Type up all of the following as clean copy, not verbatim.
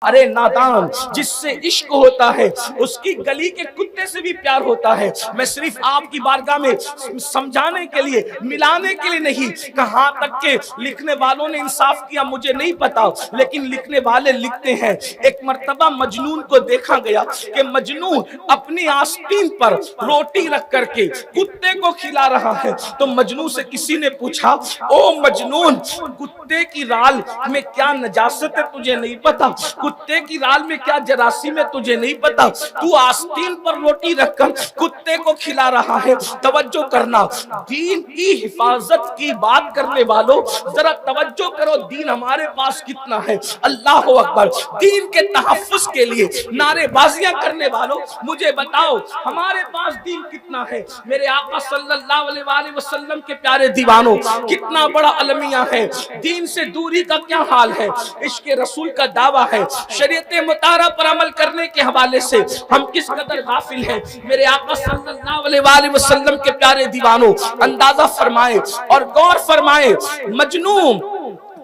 ارے نادان، جس سے عشق ہوتا ہے اس کی گلی کے کتے سے بھی پیار ہوتا ہے۔ میں صرف آپ کی بارگاہ میں سمجھانے کے لیے، ملانے کے لیے نہیں، کہاں تک کہ لکھنے والوں نے انصاف کیا مجھے نہیں پتا، لیکن لکھنے والے لکھتے ہیں ایک مرتبہ مجنون کو دیکھا گیا کہ مجنون اپنی آستین پر روٹی رکھ کر کے کتے کو کھلا رہا ہے۔ تو مجنون سے کسی نے پوچھا، او مجنون، کتے کی رال میں کیا نجاست ہے تجھے نہیں پتا؟ کتے کی رال میں کیا جراثیم ہے تجھے نہیں پتا؟ تو آستین پر روٹی رکھ کر کتے کو کھلا رہا ہے۔ توجہ کرنا، دین کی حفاظت کی بات کرنے والوں ذرا توجہ کرو، دین ہمارے پاس کتنا ہے۔ اللہ اکبر، دین کے تحفظ کے لیے نعرے بازیاں کرنے والوں مجھے بتاؤ ہمارے پاس دین کتنا ہے۔ میرے آقا صلی اللہ علیہ وآلہ وسلم کے پیارے دیوانوں، کتنا بڑا المیہ ہے۔ دین سے دوری کا کیا حال ہے؟ عشق رسول کا دعویٰ ہے، شریعت مطہرہ پر عمل کرنے کے حوالے سے ہم کس قدر غافل ہیں۔ میرے آقا صلی اللہ علیہ وآلہ وسلم کے پیارے دیوانوں، اندازہ فرمائے اور غور فرمائے، مجنون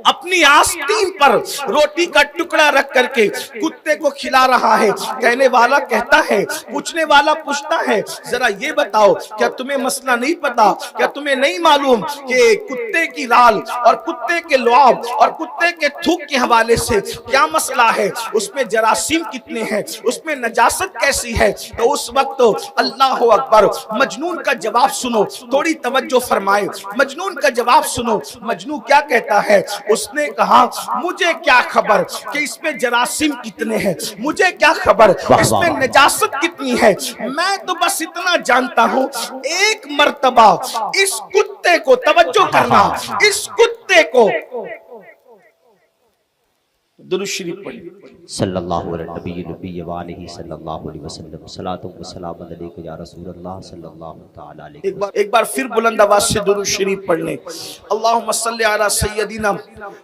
اپنی آستین پر روٹی کا ٹکڑا رکھ کر کے کتے کو کھلا رہا ہے۔ کہنے والا کہتا ہے، پوچھنے والا پوچھتا ہے، ذرا یہ بتاؤ کیا تمہیں مسئلہ نہیں پتا؟ کیا تمہیں نہیں معلوم کہ کتے کی رال اور کتے کے لعاب اور کتے کے تھوک کے حوالے سے کیا مسئلہ ہے؟ اس میں جراثیم کتنے ہیں؟ اس میں نجاست کیسی ہے؟ تو اس وقت اللہ اکبر، مجنون کا جواب سنو، تھوڑی توجہ فرمائے، مجنون کا جواب سنو۔ مجنون کیا کہتا ہے؟ اس نے کہا، مجھے کیا خبر کہ اس میں جراثیم کتنے ہیں، مجھے کیا خبر اس میں نجاست کتنی ہے، میں تو بس اتنا جانتا ہوں ایک مرتبہ اس کتے کو، توجہ کرنا، اس کتے کو درود شریف پڑھی صلی اللہ علیہ نبی نبی وآلہ صلی اللہ علیہ وسلم، صلاۃ و سلام علیک یا رسول اللہ صلی اللہ تعالی علیہ وسلم۔ ایک بار پھر بلند آواز سے درود شریف پڑھ لیں۔ اللہم صلی علی سیدنا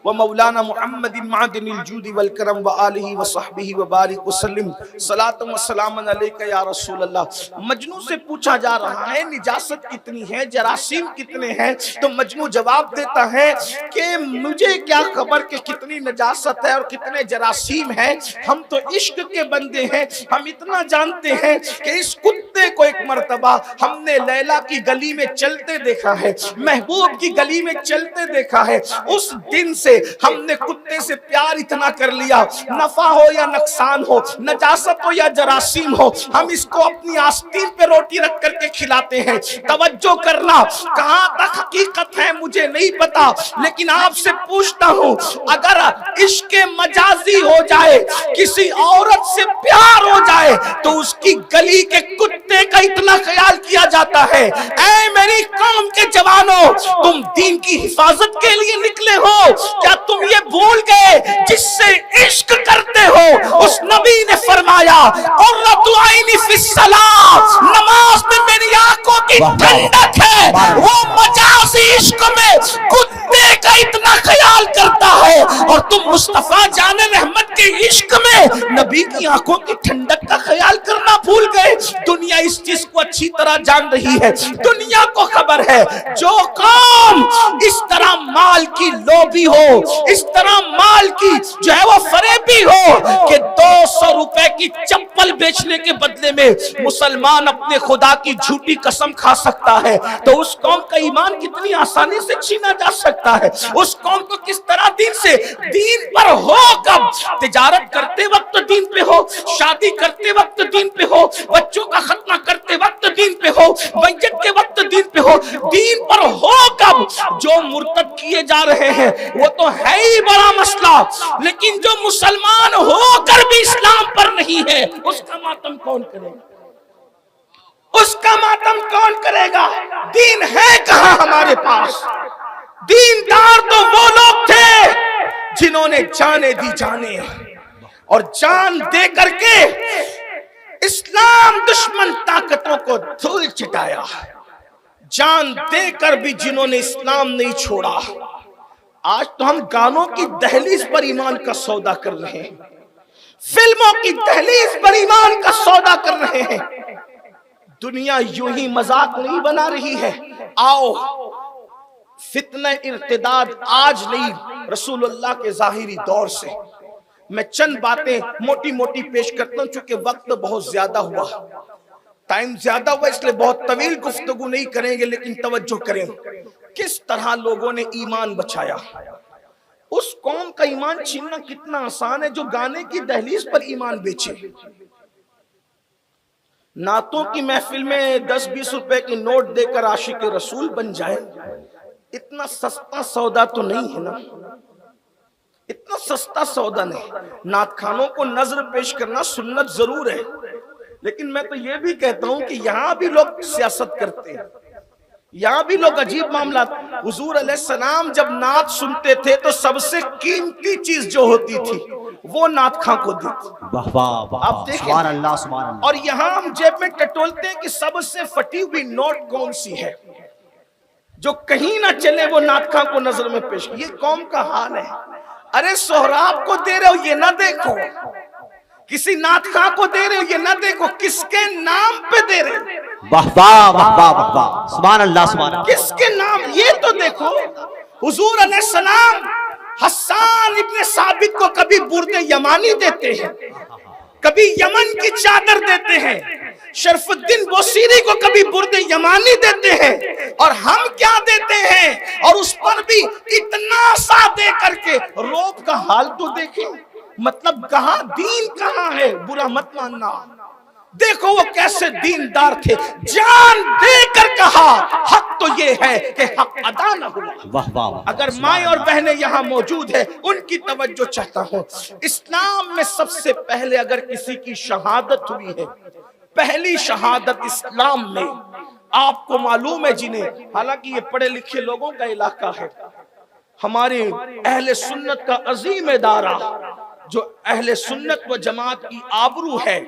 و مولانا محمد معدن الجود والکرم وآلہ وصحبہ وبارک وسلم، صلاۃ و سلام علیک یا رسول اللہ۔ مجنون سے پوچھا جا رہا ہے نجاست کتنی ہے، جراثیم کتنے ہیں؟ تو مجنون جواب دیتا ہے کہ مجھے کیا خبر کہ کتنی نجاست ہے اور کتنے جراثیم ہیں، ہم تو عشق کے بندے ہیں، ہم اتنا جانتے ہیں کہ اس کتے کو ایک مرتبہ ہم نے لیلا کی گلی میں چلتے دیکھا ہے، محبوب کی گلی میں چلتے دیکھا ہے، اس دن سے ہم نے کتے سے پیار اتنا کر لیا، نفع ہو یا نقصان ہو، نجاست ہو یا جراثیم ہو، ہم اس کو اپنی آستین پہ روٹی رکھ کر کے کھلاتے ہیں۔ توجہ کرنا، کہاں تک حقیقت ہے مجھے نہیں پتا، لیکن آپ سے پوچھتا ہوں اگر عشق مجازی ہو جائے، کسی عورت سے پیار ہو جائے تو اس کی گلی کے کتے کا اتنا خیال کیا جاتا ہے۔ اے میری قوم کے جوانوں، تم دین کی حفاظت کے لیے نکلے ہو، کیا تم یہ بھول گئے جس سے عشق کرتے ہو اس نبی نے فرمایا قرۃ عینی فی الصلاۃ، نماز میں میری آنکھوں کی ٹھنڈک ہے۔ وہ مجازی عشق میں کتے کا اتنا خیال کرتا ہے اور تم مصطفیٰ جان رحمت کے عشق میں نبی کی آنکھوں کی ٹھنڈک کا خیال کرنا بھول گئے۔ دنیا اس چیز کو اچھی طرح جان رہی ہے، دنیا کو خبر ہے جو قوم اس طرح مال کی لوبھی ہو، اس طرح مال کی جو ہے وہ فریبی ہو کہ 200 روپے کی چپل بیچنے کے بدلے میں مسلمان اپنے خدا کی جھوٹی قسم کھا سکتا ہے، تو اس قوم کا ایمان کتنی آسانی سے چھینا جا سکتا ہے۔ اس قوم کو کس طرح دین سے، دین پر ہو کب؟ تجارت کرتے وقت دین پہ ہو، شادی کرتے وقت دین پہ ہو، بچوں کا ختنہ کرتے وقت دین پہ ہو، میت کے وقت دین پہ ہو، دین پر ہو کب؟ جو مرتد کیے جا رہے ہیں وہ تو ہے ہی بڑا مسئلہ، لیکن جو مسلمان ہو کر بھی اسلام پر نہیں ہے اس کا ماتم کون کرے گا؟ اس کا ماتم کون کرے گا؟ دین ہے کہاں ہمارے پاس؟ دیندار تو وہ لوگ تھے جنہوں نے جانے دی جانے اور جان دے کر کے اسلام دشمن طاقتوں کو دھول چٹایا، جان دے کر بھی جنہوں نے اسلام نہیں چھوڑا۔ آج تو ہم گانوں کی دہلیز پر ایمان کا سودا کر رہے ہیں، فلموں کی دہلیز پر ایمان کا سودا کر رہے ہیں۔ دنیا یوں ہی مذاق نہیں بنا رہی ہے۔ آؤ، فتنہ ارتداد آج نہیں، رسول اللہ کے ظاہری دور سے میں چند باتیں موٹی موٹی پیش کرتا ہوں چونکہ وقت بہت زیادہ ہوا، ٹائم زیادہ ہوا، اس لئے بہت طویل گفتگو نہیں کریں گے، لیکن توجہ کریں کس طرح لوگوں نے ایمان بچایا۔ اس قوم کا ایمان چھیننا کتنا آسان ہے جو گانے کی دہلیز پر ایمان بیچے، نعتوں کی محفل میں 10-20 روپے کی نوٹ دے کر عاشق رسول بن جائے۔ اتنا سستا سودا تو نہیں ہے نا، اتنا سستا سودا نہیں۔ نعت خانوں کو نظر پیش کرنا سنت ضرور ہے، لیکن میں تو یہ بھی کہتا ہوں کہ یہاں بھی لوگ سیاست کرتے ہیں، یہاں بھی لوگ عجیب معاملات۔ حضور علیہ السلام جب نعت سنتے تھے تو سب سے قیمتی چیز جو ہوتی تھی وہ نعت خاں کو دی تھی۔ واہ واہ واہ، آپ دیکھیں، سبحان اللہ سبحان اللہ۔ اور یہاں ہم جیب میں ٹٹولتے ہیں کہ سب سے پھٹی ہوئی نوٹ کون سی ہے جو کہیں نہ چلے، وہ نعت خاں کو نظر میں پیش۔ یہ قوم کا حال ہے۔ ارے سہراب کو دے رہے ہو یہ نہ دیکھو، کسی نعت خاں کو دے رہے ہو یہ نہ دیکھو، کس کے نام پہ دے رہے ہو، واہ واہ واہ واہ واہ، سبحان اللہ سبحان اللہ۔ کس کے نام، یہ تو دیکھو۔ حضور علیہ السلام حسان ابن ثابت کو کبھی برد یمانی دیتے ہیں، کبھی یمن کی چادر دیتے ہیں، شرف الدین بوسیری کو کبھی برد یمانی دیتے ہیں، اور ہم کیا دیتے ہیں، اور اس پر بھی اتنا سا دے کر کے۔ روب کا حال تو دیکھیں، مطلب کہاں دین کہاں ہے، برا مت ماننا۔ دیکھو وہ کیسے دیندار تھے، جان دے کر کہا حق تو یہ ہے کہ حق ادا نہ ہوا۔ واہ واہ واہ۔ اگر مائیں اور بہنیں یہاں موجود ہیں ان کی توجہ چاہتا ہوں۔ اسلام میں سب سے پہلے اگر کسی کی شہادت ہوئی ہے، پہلی شہادت اسلام میں، آپ کو معلوم ہے جنہیں، حالانکہ یہ پڑھے لکھے لوگوں کا علاقہ ہے، ہمارے اہل سنت کا عظیم ادارہ جو اہل سنت و جماعت کی آبرو ہے،